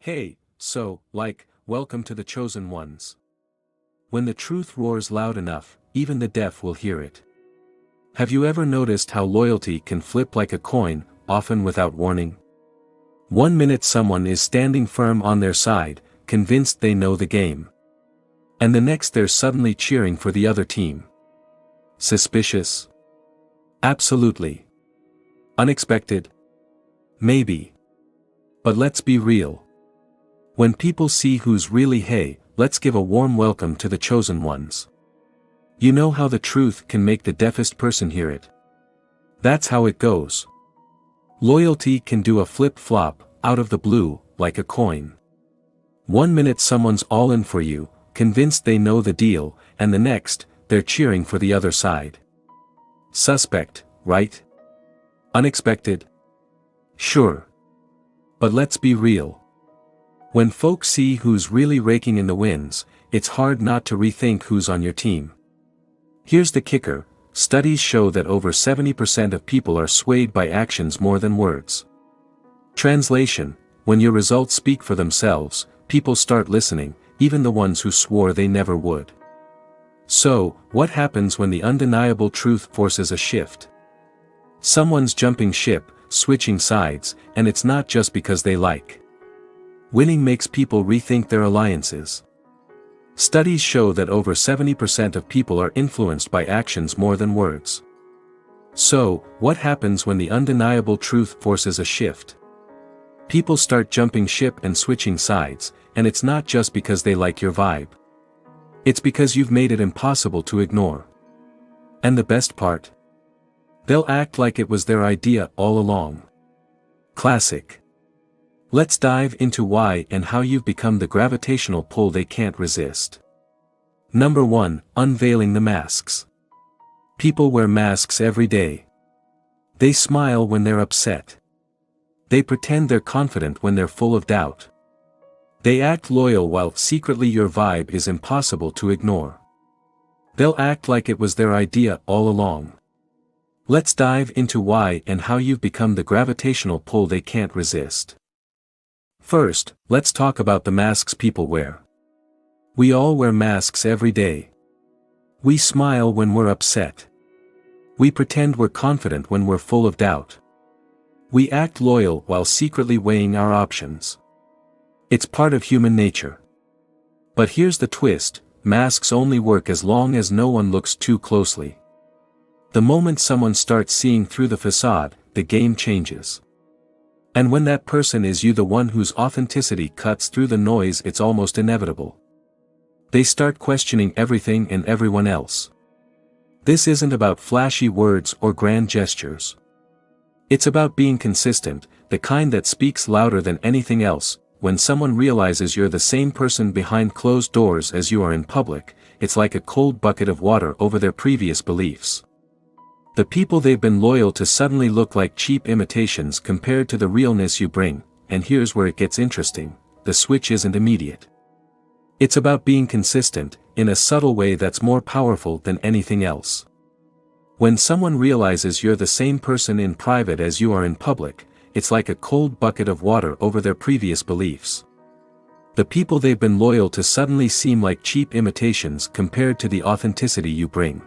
Hey, welcome to the chosen ones. When the truth roars loud enough, even the deaf will hear it. Have you ever noticed how loyalty can flip like a coin, often without warning? One minute someone is standing firm on their side, convinced they know the game. And the next they're suddenly cheering for the other team. Suspicious? Absolutely. Unexpected? Maybe. But let's be real. When people see who's really hey, let's give a warm welcome to the chosen ones. You know how the truth can make the deafest person hear it? That's how it goes. Loyalty can do a flip-flop, out of the blue, like a coin. One minute someone's all in for you, convinced they know the deal, and the next, they're cheering for the other side. Suspect, right? Unexpected? Sure. But let's be real. When folks see who's really raking in the wins, it's hard not to rethink who's on your team. Here's the kicker: studies show that over 70% of people are swayed by actions more than words. Translation: when your results speak for themselves, people start listening, even the ones who swore they never would. So, what happens when the undeniable truth forces a shift? Someone's jumping ship, switching sides, and it's not just because they like. Winning makes people rethink their alliances. Studies show that over 70% of people are influenced by actions more than words. So, what happens when the undeniable truth forces a shift? People start jumping ship and switching sides, and it's not just because they like your vibe. It's because you've made it impossible to ignore. And the best part? They'll act like it was their idea all along. Classic. Let's dive into why and how you've become the gravitational pull they can't resist. Number 1, unveiling the masks. People wear masks every day. They smile when they're upset. They pretend they're confident when they're full of doubt. They act loyal while secretly your vibe is impossible to ignore. They'll act like it was their idea all along. Let's dive into why and how you've become the gravitational pull they can't resist. First, let's talk about the masks people wear. We all wear masks every day. We smile when we're upset. We pretend we're confident when we're full of doubt. We act loyal while secretly weighing our options. It's part of human nature. But here's the twist: masks only work as long as no one looks too closely. The moment someone starts seeing through the facade, the game changes. And when that person is you, the one whose authenticity cuts through the noise, it's almost inevitable. They start questioning everything and everyone else. This isn't about flashy words or grand gestures. It's about being consistent, the kind that speaks louder than anything else. When someone realizes you're the same person behind closed doors as you are in public, it's like a cold bucket of water over their previous beliefs. The people they've been loyal to suddenly look like cheap imitations compared to the realness you bring, and here's where it gets interesting: the switch isn't immediate. It's about being consistent, in a subtle way that's more powerful than anything else. When someone realizes you're the same person in private as you are in public, it's like a cold bucket of water over their previous beliefs. The people they've been loyal to suddenly seem like cheap imitations compared to the authenticity you bring.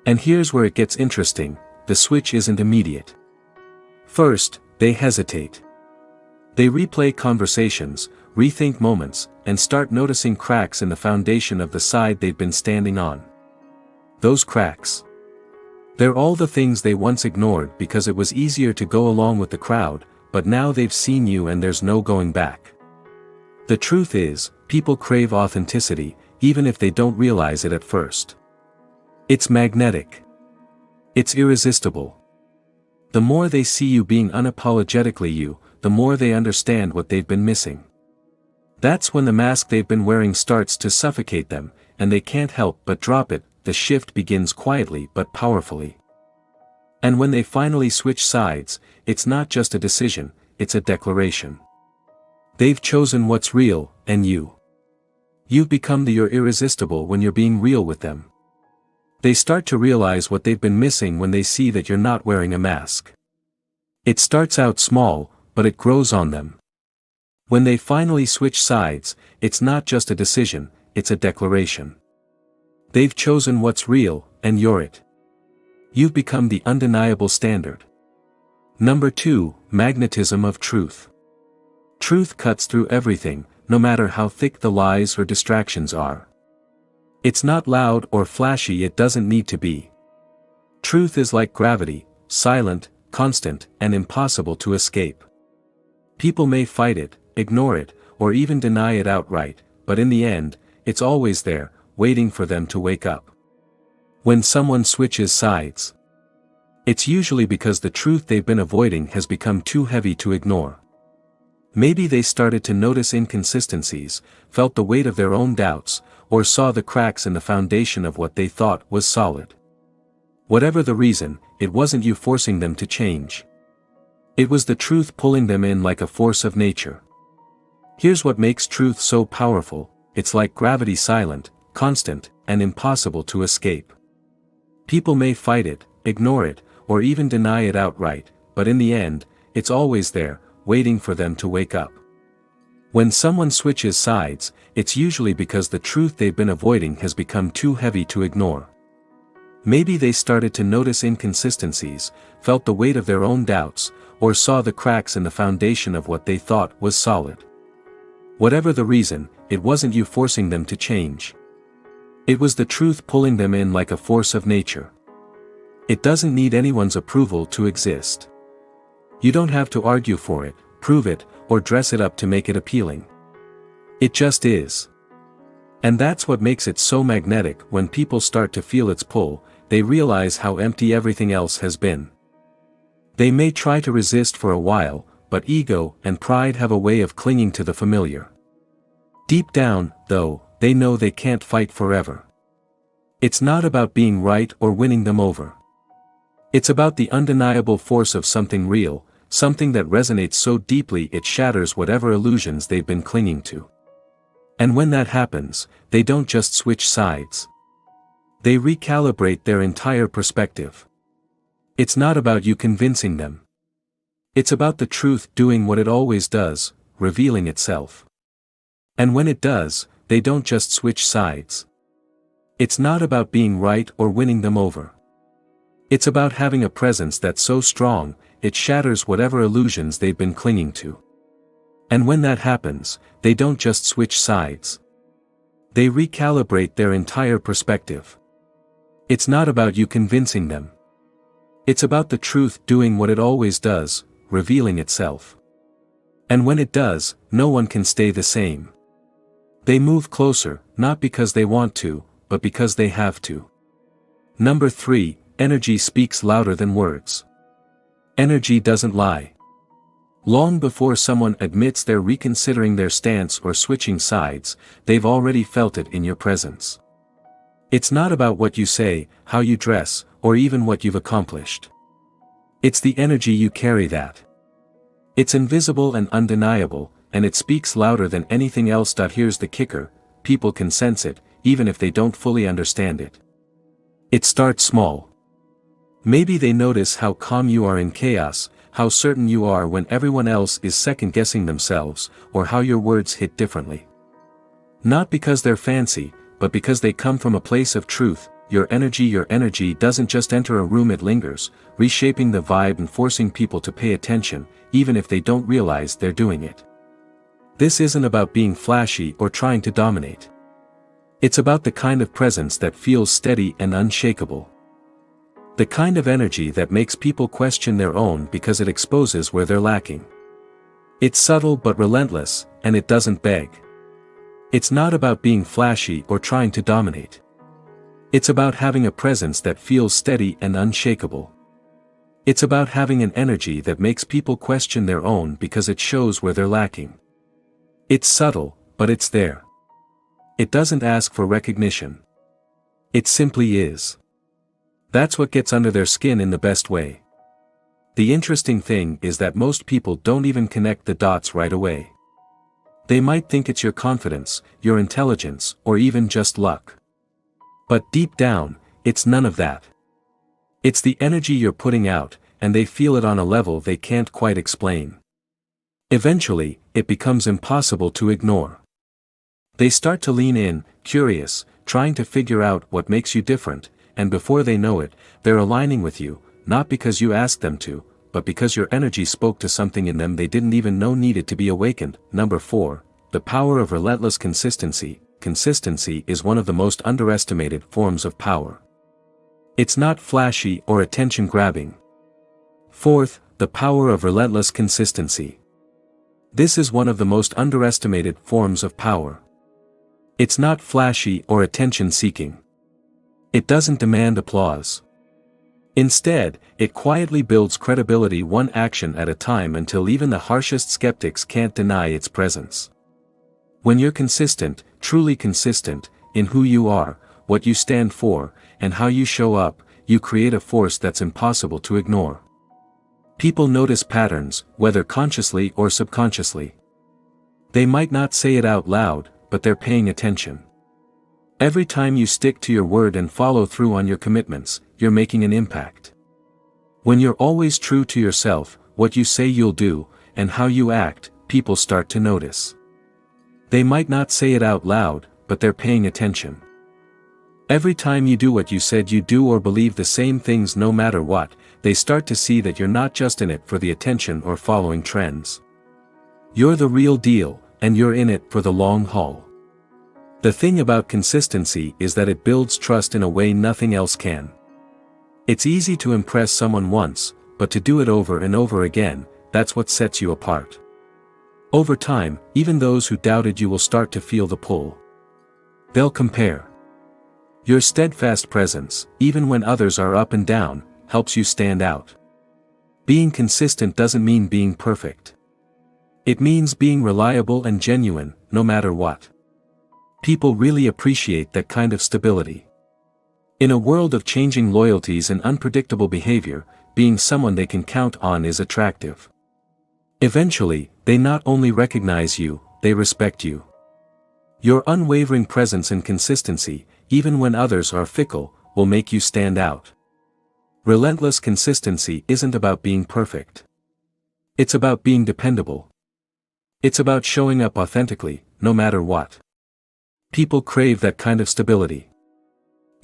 And here's where it gets interesting: the switch isn't immediate. First, they hesitate. They replay conversations, rethink moments, and start noticing cracks in the foundation of the side they've been standing on. Those cracks. They're all the things they once ignored because it was easier to go along with the crowd, but now they've seen you and there's no going back. The truth is, people crave authenticity, even if they don't realize it at first. It's magnetic. It's irresistible. The more they see you being unapologetically you, the more they understand what they've been missing. That's when the mask they've been wearing starts to suffocate them, and they can't help but drop it. The shift begins quietly but powerfully. And when they finally switch sides, it's not just a decision, it's a declaration. They've chosen what's real, and you've become you're irresistible when you're being real with them. They start to realize what they've been missing when they see that you're not wearing a mask. It starts out small, but it grows on them. When they finally switch sides, it's not just a decision, it's a declaration. They've chosen what's real, and you're it. You've become the undeniable standard. Number 2, magnetism of truth. Truth cuts through everything, no matter how thick the lies or distractions are. It's not loud or flashy, it doesn't need to be. Truth is like gravity, silent, constant, and impossible to escape. People may fight it, ignore it, or even deny it outright, but in the end, it's always there, waiting for them to wake up. When someone switches sides, it's usually because the truth they've been avoiding has become too heavy to ignore. Maybe they started to notice inconsistencies, felt the weight of their own doubts, or saw the cracks in the foundation of what they thought was solid. Whatever the reason, it wasn't you forcing them to change. It was the truth pulling them in like a force of nature. Here's what makes truth so powerful: it's like gravity, silent, constant, and impossible to escape. People may fight it, ignore it, or even deny it outright, but in the end, it's always there, waiting for them to wake up. When someone switches sides, it's usually because the truth they've been avoiding has become too heavy to ignore. Maybe they started to notice inconsistencies, felt the weight of their own doubts, or saw the cracks in the foundation of what they thought was solid. Whatever the reason, it wasn't you forcing them to change. It was the truth pulling them in like a force of nature. It doesn't need anyone's approval to exist. You don't have to argue for it, prove it, or dress it up to make it appealing. It just is. And that's what makes it so magnetic. When people start to feel its pull, they realize how empty everything else has been. They may try to resist for a while, but ego and pride have a way of clinging to the familiar. Deep down, though, they know they can't fight forever. It's not about being right or winning them over. It's about the undeniable force of something real, something that resonates so deeply it shatters whatever illusions they've been clinging to. And when that happens, they don't just switch sides. They recalibrate their entire perspective. It's not about you convincing them. It's about the truth doing what it always does, revealing itself. And when it does, they don't just switch sides. It's not about being right or winning them over. It's about having a presence that's so strong, it shatters whatever illusions they've been clinging to. And when that happens, they don't just switch sides. They recalibrate their entire perspective. It's not about you convincing them. It's about the truth doing what it always does, revealing itself. And when it does, no one can stay the same. They move closer, not because they want to, but because they have to. Number 3, energy speaks louder than words. Energy doesn't lie. Long before someone admits they're reconsidering their stance or switching sides, they've already felt it in your presence. It's not about what you say, how you dress, or even what you've accomplished. It's the energy you carry that. It's invisible and undeniable, and it speaks louder than anything else. Here's the kicker: people can sense it, even if they don't fully understand it. It starts small. Maybe they notice how calm you are in chaos, how certain you are when everyone else is second-guessing themselves, or how your words hit differently. Not because they're fancy, but because they come from a place of truth. Your energy doesn't just enter a room, it lingers, reshaping the vibe and forcing people to pay attention, even if they don't realize they're doing it. This isn't about being flashy or trying to dominate. It's about the kind of presence that feels steady and unshakable. The kind of energy that makes people question their own because it exposes where they're lacking. It's subtle but relentless, and it doesn't beg. It's not about being flashy or trying to dominate. It's about having a presence that feels steady and unshakable. It's about having an energy that makes people question their own because it shows where they're lacking. It's subtle, but it's there. It doesn't ask for recognition. It simply is. That's what gets under their skin in the best way. The interesting thing is that most people don't even connect the dots right away. They might think it's your confidence, your intelligence, or even just luck. But deep down, it's none of that. It's the energy you're putting out, and they feel it on a level they can't quite explain. Eventually, it becomes impossible to ignore. They start to lean in, curious, trying to figure out what makes you different, and before they know it, they're aligning with you, not because you asked them to, but because your energy spoke to something in them they didn't even know needed to be awakened. Number 4. The power of relentless consistency. Consistency is one of the most underestimated forms of power. It's not flashy or attention-grabbing. Fourth, the power of relentless consistency. This is one of the most underestimated forms of power. It's not flashy or attention-seeking. It doesn't demand applause. Instead, it quietly builds credibility one action at a time until even the harshest skeptics can't deny its presence. When you're consistent, truly consistent, in who you are, what you stand for, and how you show up, you create a force that's impossible to ignore. People notice patterns, whether consciously or subconsciously. They might not say it out loud, but they're paying attention. Every time you stick to your word and follow through on your commitments, you're making an impact. When you're always true to yourself, what you say you'll do, and how you act, people start to notice. They might not say it out loud, but they're paying attention. Every time you do what you said you'd do or believe the same things no matter what, they start to see that you're not just in it for the attention or following trends. You're the real deal, and you're in it for the long haul. The thing about consistency is that it builds trust in a way nothing else can. It's easy to impress someone once, but to do it over and over again, that's what sets you apart. Over time, even those who doubted you will start to feel the pull. They'll compare. Your steadfast presence, even when others are up and down, helps you stand out. Being consistent doesn't mean being perfect. It means being reliable and genuine, no matter what. People really appreciate that kind of stability. In a world of changing loyalties and unpredictable behavior, being someone they can count on is attractive. Eventually, they not only recognize you, they respect you. Your unwavering presence and consistency, even when others are fickle, will make you stand out. Relentless consistency isn't about being perfect. It's about being dependable. It's about showing up authentically, no matter what. People crave that kind of stability.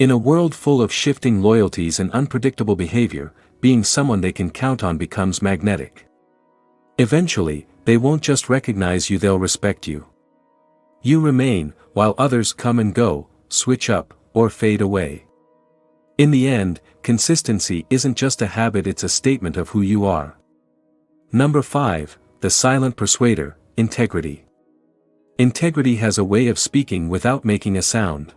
In a world full of shifting loyalties and unpredictable behavior, being someone they can count on becomes magnetic. Eventually, they won't just recognize you, they'll respect you. You remain, while others come and go, switch up, or fade away. In the end, consistency isn't just a habit, it's a statement of who you are. Number 5, the silent persuader, integrity. Integrity has a way of speaking without making a sound.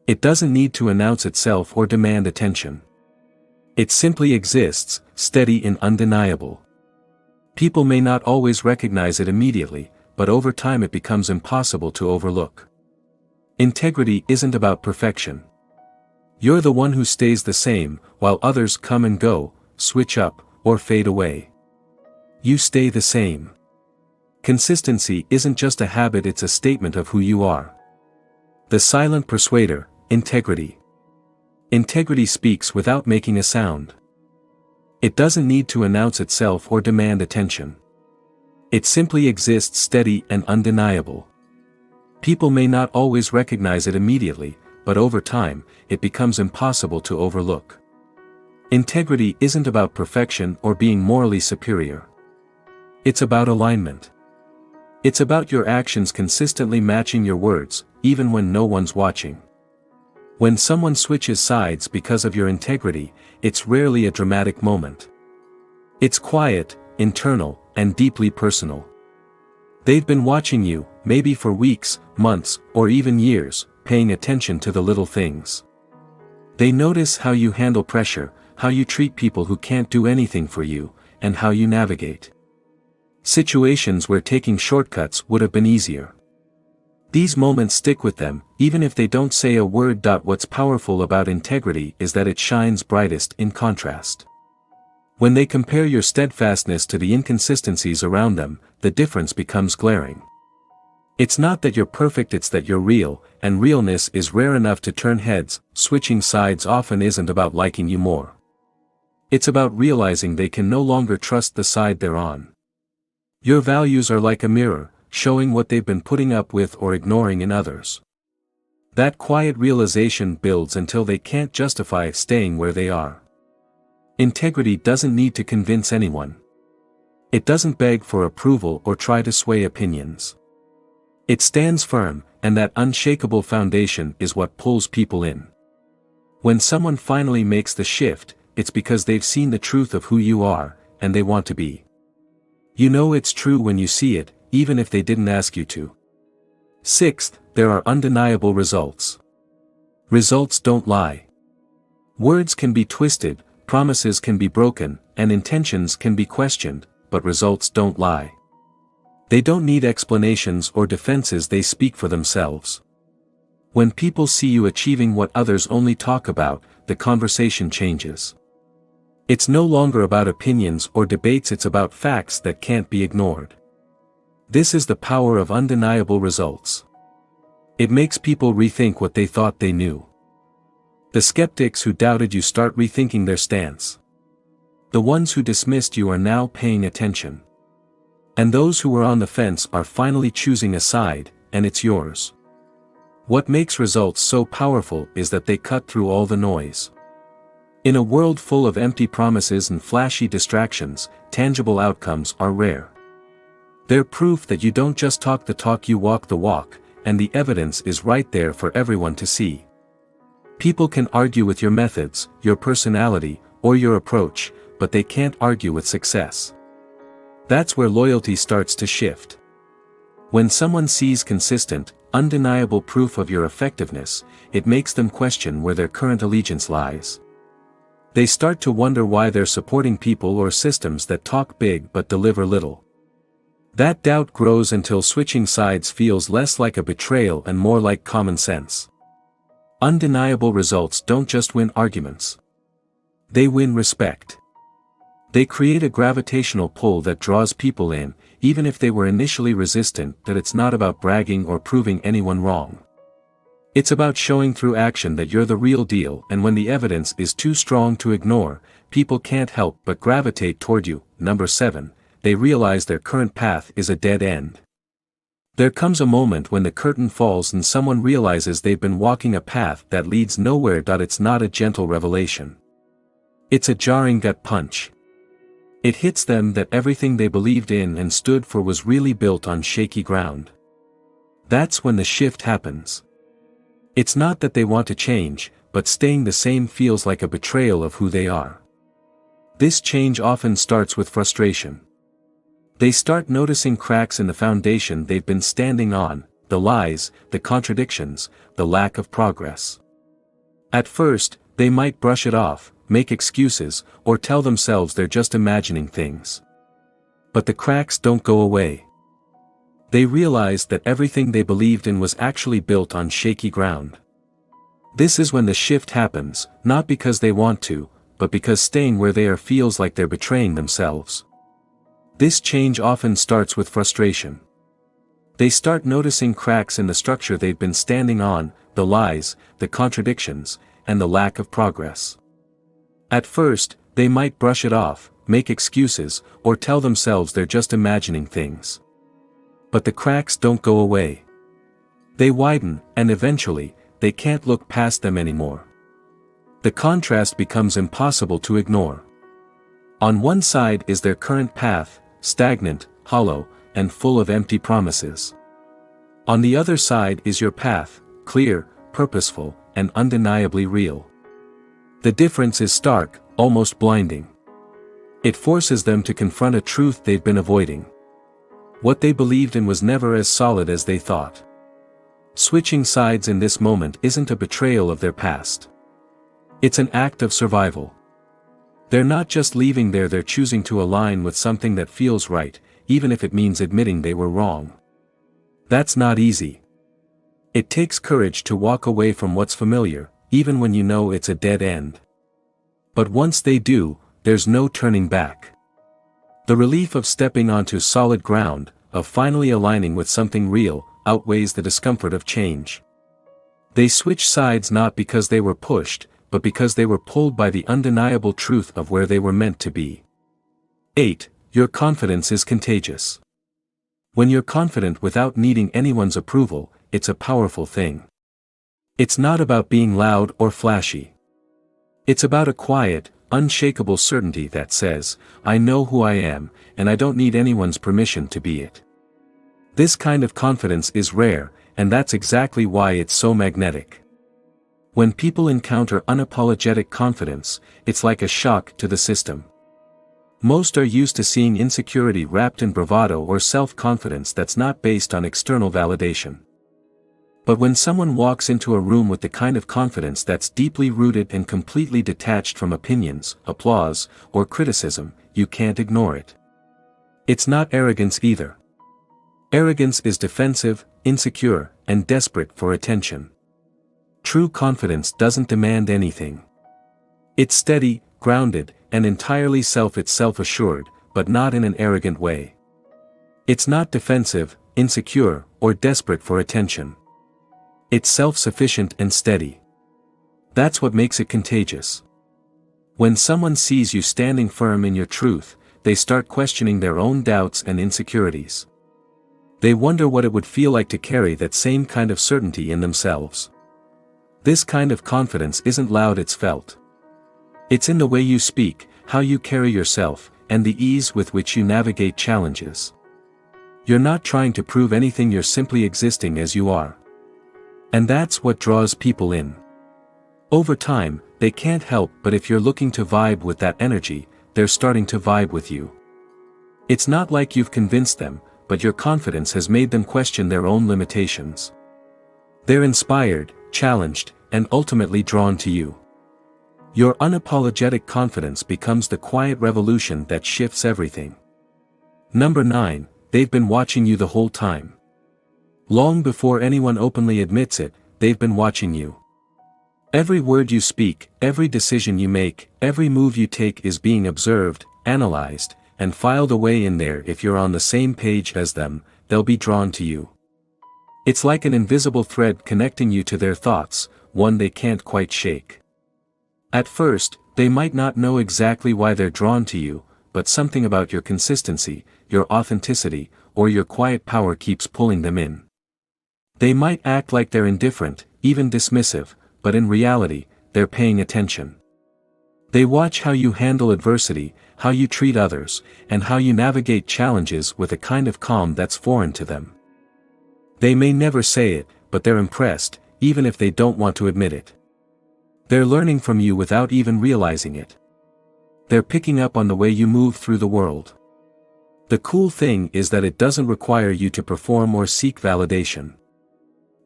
It doesn't need to announce itself or demand attention. It simply exists, steady and undeniable. People may not always recognize it immediately, but over time it becomes impossible to overlook. Integrity isn't about perfection. You're the one who stays the same, while others come and go, switch up, or fade away. You stay the same. Consistency isn't just a habit, it's a statement of who you are. The silent persuader, integrity. Integrity speaks without making a sound. It doesn't need to announce itself or demand attention. It simply exists steady and undeniable. People may not always recognize it immediately, but over time, it becomes impossible to overlook. Integrity isn't about perfection or being morally superior. It's about alignment. It's about your actions consistently matching your words, even when no one's watching. When someone switches sides because of your integrity, it's rarely a dramatic moment. It's quiet, internal, and deeply personal. They've been watching you, maybe for weeks, months, or even years, paying attention to the little things. They notice how you handle pressure, how you treat people who can't do anything for you, and how you navigate situations where taking shortcuts would have been easier. These moments stick with them, even if they don't say a word. What's powerful about integrity is that it shines brightest in contrast. When they compare your steadfastness to the inconsistencies around them, the difference becomes glaring. It's not that you're perfect, it's that you're real, and realness is rare enough to turn heads. Switching sides often isn't about liking you more. It's about realizing they can no longer trust the side they're on. Your values are like a mirror, showing what they've been putting up with or ignoring in others. That quiet realization builds until they can't justify staying where they are. Integrity doesn't need to convince anyone. It doesn't beg for approval or try to sway opinions. It stands firm, and that unshakable foundation is what pulls people in. When someone finally makes the shift, it's because they've seen the truth of who you are, and they want to be. You know it's true when you see it, even if they didn't ask you to. Sixth, there are undeniable results. Results don't lie. Words can be twisted, promises can be broken, and intentions can be questioned, but results don't lie. They don't need explanations or defenses, they speak for themselves. When people see you achieving what others only talk about, the conversation changes. It's no longer about opinions or debates, it's about facts that can't be ignored. This is the power of undeniable results. It makes people rethink what they thought they knew. The skeptics who doubted you start rethinking their stance. The ones who dismissed you are now paying attention. And those who were on the fence are finally choosing a side, and it's yours. What makes results so powerful is that they cut through all the noise. In a world full of empty promises and flashy distractions, tangible outcomes are rare. They're proof that you don't just talk the talk, you walk the walk, and the evidence is right there for everyone to see. People can argue with your methods, your personality, or your approach, but they can't argue with success. That's where loyalty starts to shift. When someone sees consistent, undeniable proof of your effectiveness, it makes them question where their current allegiance lies. They start to wonder why they're supporting people or systems that talk big but deliver little. That doubt grows until switching sides feels less like a betrayal and more like common sense. Undeniable results don't just win arguments. They win respect. They create a gravitational pull that draws people in, even if they were initially resistant. That it's not about bragging or proving anyone wrong. It's about showing through action that you're the real deal, and when the evidence is too strong to ignore, people can't help but gravitate toward you. Number 7, they realize their current path is a dead end. There comes a moment when the curtain falls and someone realizes they've been walking a path that leads nowhere. It's not a gentle revelation. It's a jarring gut punch. It hits them that everything they believed in and stood for was really built on shaky ground. That's when the shift happens. It's not that they want to change, but staying the same feels like a betrayal of who they are. This change often starts with frustration. They start noticing cracks in the foundation they've been standing on, the lies, the contradictions, the lack of progress. At first, they might brush it off, make excuses, or tell themselves they're just imagining things. But the cracks don't go away. They realize that everything they believed in was actually built on shaky ground. This is when the shift happens, not because they want to, but because staying where they are feels like they're betraying themselves. This change often starts with frustration. They start noticing cracks in the structure they've been standing on, the lies, the contradictions, and the lack of progress. At first, they might brush it off, make excuses, or tell themselves they're just imagining things. But the cracks don't go away. They widen, and eventually, they can't look past them anymore. The contrast becomes impossible to ignore. On one side is their current path, stagnant, hollow, and full of empty promises. On the other side is your path, clear, purposeful, and undeniably real. The difference is stark, almost blinding. It forces them to confront a truth they've been avoiding. What they believed in was never as solid as they thought. Switching sides in this moment isn't a betrayal of their past. It's an act of survival. They're not just leaving there, they're choosing to align with something that feels right, even if it means admitting they were wrong. That's not easy. It takes courage to walk away from what's familiar, even when you know it's a dead end. But once they do, there's no turning back. The relief of stepping onto solid ground, of finally aligning with something real, outweighs the discomfort of change. They switch sides not because they were pushed, but because they were pulled by the undeniable truth of where they were meant to be. 8. Your confidence is contagious. When you're confident without needing anyone's approval, it's a powerful thing. It's not about being loud or flashy. It's about a quiet, unshakable certainty that says, I know who I am, and I don't need anyone's permission to be it. This kind of confidence is rare, and that's exactly why it's so magnetic. When people encounter unapologetic confidence, it's like a shock to the system. Most are used to seeing insecurity wrapped in bravado or self-confidence that's not based on external validation. But when someone walks into a room with the kind of confidence that's deeply rooted and completely detached from opinions, applause, or criticism, you can't ignore it. It's not arrogance either. Arrogance is defensive, insecure, and desperate for attention. True confidence doesn't demand anything. It's steady, grounded, and entirely self-assured, but not in an arrogant way. It's not defensive, insecure, or desperate for attention. It's self-sufficient and steady. That's what makes it contagious. When someone sees you standing firm in your truth, they start questioning their own doubts and insecurities. They wonder what it would feel like to carry that same kind of certainty in themselves. This kind of confidence isn't loud, it's felt. It's in the way you speak, how you carry yourself, and the ease with which you navigate challenges. You're not trying to prove anything, you're simply existing as you are. And that's what draws people in. Over time, they can't help but if you're looking to vibe with that energy, they're starting to vibe with you. It's not like you've convinced them, but your confidence has made them question their own limitations. They're inspired, challenged, and ultimately drawn to you. Your unapologetic confidence becomes the quiet revolution that shifts everything. Number 9, they've been watching you the whole time. Long before anyone openly admits it, they've been watching you. Every word you speak, every decision you make, every move you take is being observed, analyzed, and filed away in there. If you're on the same page as them, they'll be drawn to you. It's like an invisible thread connecting you to their thoughts, one they can't quite shake. At first, they might not know exactly why they're drawn to you, but something about your consistency, your authenticity, or your quiet power keeps pulling them in. They might act like they're indifferent, even dismissive, but in reality, they're paying attention. They watch how you handle adversity, how you treat others, and how you navigate challenges with a kind of calm that's foreign to them. They may never say it, but they're impressed, even if they don't want to admit it. They're learning from you without even realizing it. They're picking up on the way you move through the world. The cool thing is that it doesn't require you to perform or seek validation.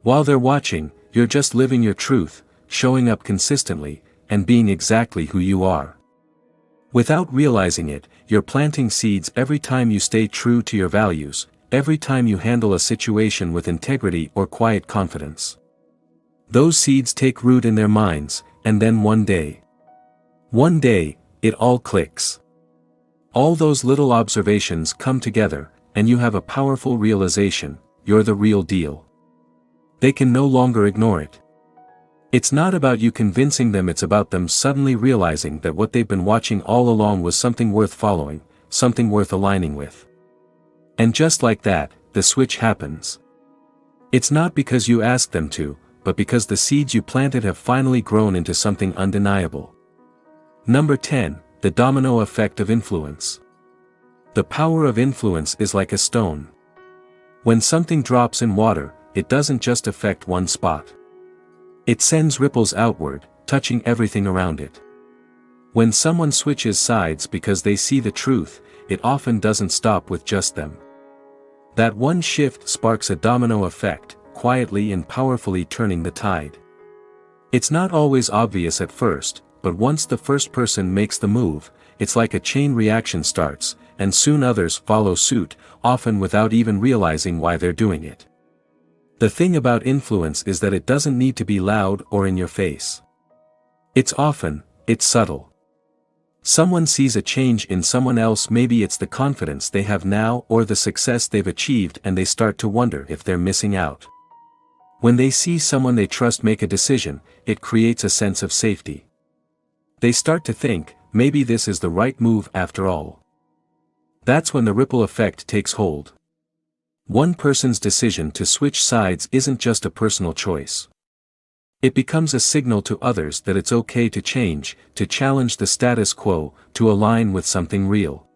While they're watching, you're just living your truth, showing up consistently, and being exactly who you are. Without realizing it, you're planting seeds every time you stay true to your values, every time you handle a situation with integrity or quiet confidence. Those seeds take root in their minds, and then one day, it all clicks. All those little observations come together, and you have a powerful realization: you're the real deal. They can no longer ignore it. It's not about you convincing them, it's about them suddenly realizing that what they've been watching all along was something worth following, something worth aligning with. And just like that, the switch happens. It's not because you asked them to, but because the seeds you planted have finally grown into something undeniable. Number 10, the domino effect of influence. The power of influence is like a stone. When something drops in water, it doesn't just affect one spot. It sends ripples outward, touching everything around it. When someone switches sides because they see the truth, it often doesn't stop with just them. That one shift sparks a domino effect, quietly and powerfully turning the tide. It's not always obvious at first, but once the first person makes the move, it's like a chain reaction starts, and soon others follow suit, often without even realizing why they're doing it. The thing about influence is that it doesn't need to be loud or in your face. It's subtle. Someone sees a change in someone else, maybe it's the confidence they have now or the success they've achieved, and they start to wonder if they're missing out. When they see someone they trust make a decision, it creates a sense of safety. They start to think, maybe this is the right move after all. That's when the ripple effect takes hold. One person's decision to switch sides isn't just a personal choice. It becomes a signal to others that it's okay to change, to challenge the status quo, to align with something real.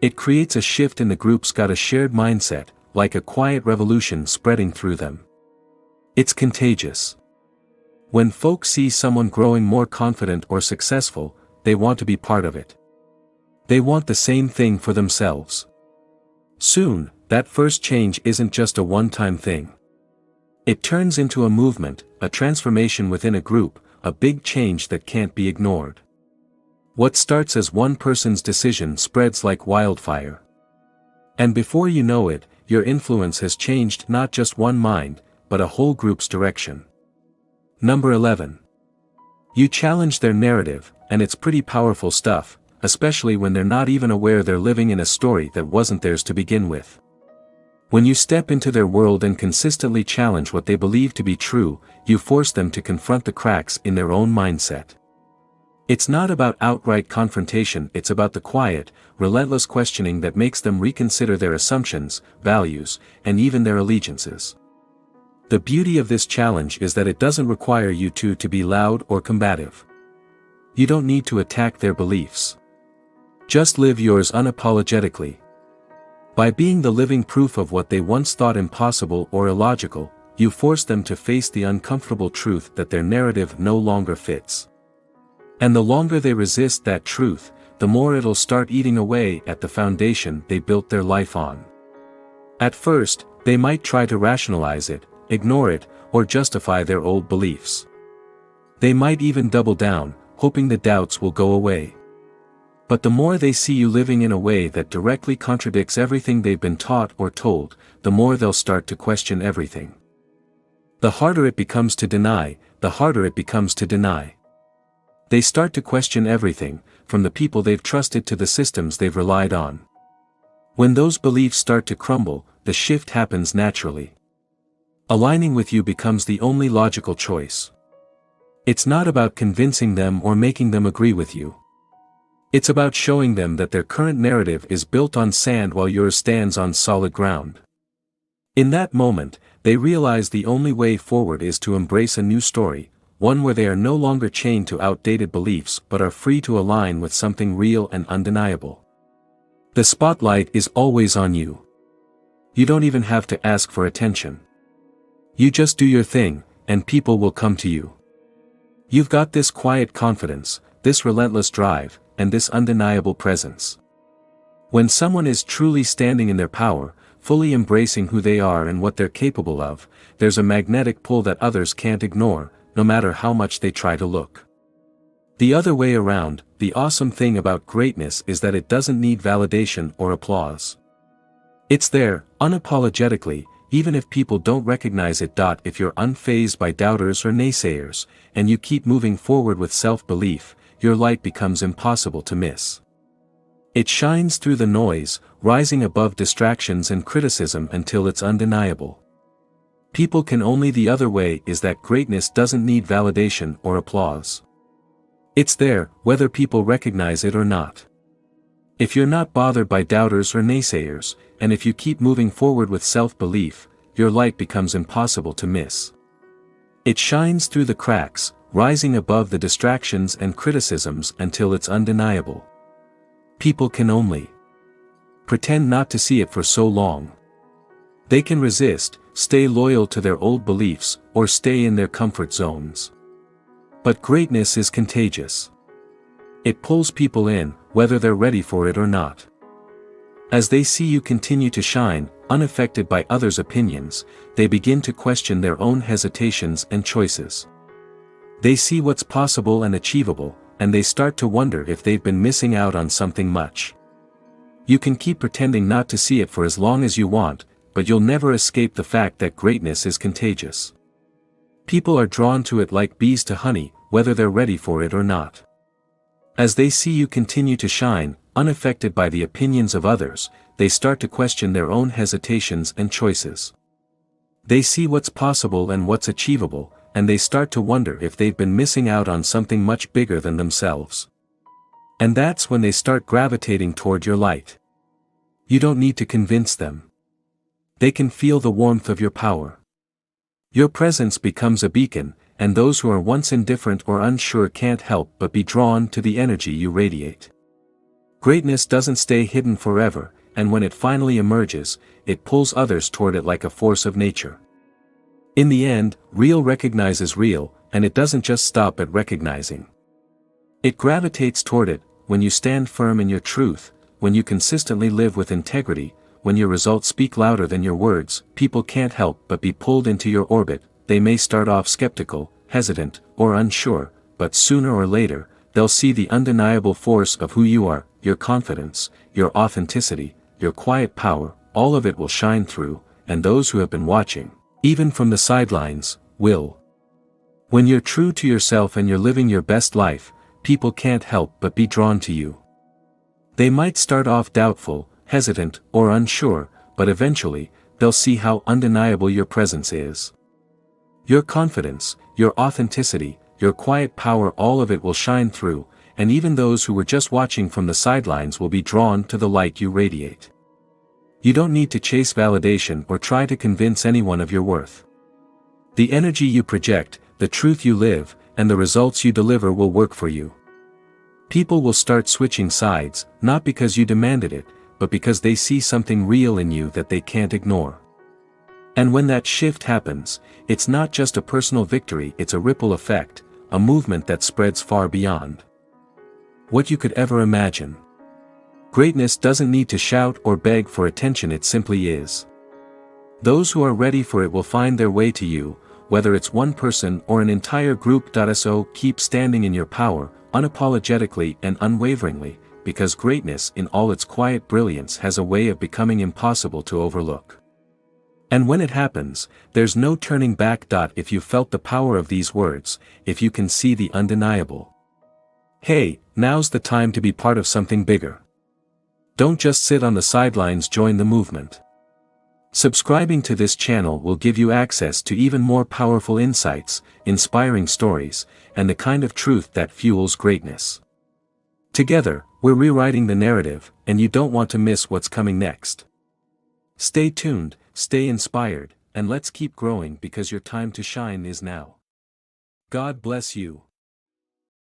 It creates a shift in the group's got a shared mindset, like a quiet revolution spreading through them. It's contagious. When folks see someone growing more confident or successful, they want to be part of it. They want the same thing for themselves. Soon, that first change isn't just a one-time thing. It turns into a movement, a transformation within a group, a big change that can't be ignored. What starts as one person's decision spreads like wildfire. And before you know it, your influence has changed not just one mind, but a whole group's direction. Number 11. You challenge their narrative, and it's pretty powerful stuff, especially when they're not even aware they're living in a story that wasn't theirs to begin with. When you step into their world and consistently challenge what they believe to be true, you force them to confront the cracks in their own mindset. It's not about outright confrontation, it's about the quiet, relentless questioning that makes them reconsider their assumptions, values, and even their allegiances. The beauty of this challenge is that it doesn't require you two to be loud or combative. You don't need to attack their beliefs. Just live yours unapologetically. By being the living proof of what they once thought impossible or illogical, you force them to face the uncomfortable truth that their narrative no longer fits. And the longer they resist that truth, the more it'll start eating away at the foundation they built their life on. At first, they might try to rationalize it, ignore it, or justify their old beliefs. They might even double down, hoping the doubts will go away. But the more they see you living in a way that directly contradicts everything they've been taught or told, the more they'll start to question everything. The harder it becomes to deny, the harder it becomes to deny. They start to question everything, from the people they've trusted to the systems they've relied on. When those beliefs start to crumble, the shift happens naturally. Aligning with you becomes the only logical choice. It's not about convincing them or making them agree with you. It's about showing them that their current narrative is built on sand while yours stands on solid ground. In that moment, they realize the only way forward is to embrace a new story, one where they are no longer chained to outdated beliefs but are free to align with something real and undeniable. The spotlight is always on you. You don't even have to ask for attention. You just do your thing, and people will come to you. You've got this quiet confidence, this relentless drive, and this undeniable presence. When someone is truly standing in their power, fully embracing who they are and what they're capable of, there's a magnetic pull that others can't ignore, no matter how much they try to look. The other way around, the awesome thing about greatness is that it doesn't need validation or applause. It's there, unapologetically, even if people don't recognize it. If you're unfazed by doubters or naysayers, and you keep moving forward with self-belief, your light becomes impossible to miss. It shines through the noise, rising above distractions and criticism until it's undeniable. People can only. The other way is that greatness doesn't need validation or applause. It's there, whether people recognize it or not. If you're not bothered by doubters or naysayers, and if you keep moving forward with self-belief, your light becomes impossible to miss. It shines through the cracks, rising above the distractions and criticisms until it's undeniable. People can only pretend not to see it for so long. They can resist, stay loyal to their old beliefs, or stay in their comfort zones. But greatness is contagious. It pulls people in, whether they're ready for it or not. As they see you continue to shine, unaffected by others' opinions, they begin to question their own hesitations and choices. They see what's possible and achievable, and they start to wonder if they've been missing out on something much. You can keep pretending not to see it for as long as you want, but you'll never escape the fact that greatness is contagious. People are drawn to it like bees to honey, whether they're ready for it or not. As they see you continue to shine, unaffected by the opinions of others, they start to question their own hesitations and choices. They see what's possible and what's achievable, and they start to wonder if they've been missing out on something much bigger than themselves. And that's when they start gravitating toward your light. You don't need to convince them. They can feel the warmth of your power. Your presence becomes a beacon, and those who are once indifferent or unsure can't help but be drawn to the energy you radiate. Greatness doesn't stay hidden forever, and when it finally emerges, it pulls others toward it like a force of nature. In the end, real recognizes real, and it doesn't just stop at recognizing. It gravitates toward it. When you stand firm in your truth, when you consistently live with integrity, when your results speak louder than your words, people can't help but be pulled into your orbit. They may start off skeptical, hesitant, or unsure, but sooner or later, they'll see the undeniable force of who you are, your confidence, your authenticity, your quiet power. All of it will shine through, and those who have been watching, even from the sidelines, will. When you're true to yourself and you're living your best life, people can't help but be drawn to you. They might start off doubtful, hesitant, or unsure, but eventually, they'll see how undeniable your presence is. Your confidence, your authenticity, your quiet power, all of it will shine through, and even those who were just watching from the sidelines will be drawn to the light you radiate. You don't need to chase validation or try to convince anyone of your worth. The energy you project, the truth you live, and the results you deliver will work for you. People will start switching sides, not because you demanded it, but because they see something real in you that they can't ignore. And when that shift happens, it's not just a personal victory, it's a ripple effect, a movement that spreads far beyond what you could ever imagine. Greatness doesn't need to shout or beg for attention, it simply is. Those who are ready for it will find their way to you, whether it's one person or an entire group. So keep standing in your power, unapologetically and unwaveringly, because greatness in all its quiet brilliance has a way of becoming impossible to overlook. And when it happens, there's no turning back. If you felt the power of these words, if you can see the undeniable, hey, now's the time to be part of something bigger. Don't just sit on the sidelines, join the movement. Subscribing to this channel will give you access to even more powerful insights, inspiring stories, and the kind of truth that fuels greatness. Together, we're rewriting the narrative, and you don't want to miss what's coming next. Stay tuned, stay inspired, and let's keep growing because your time to shine is now. God bless you.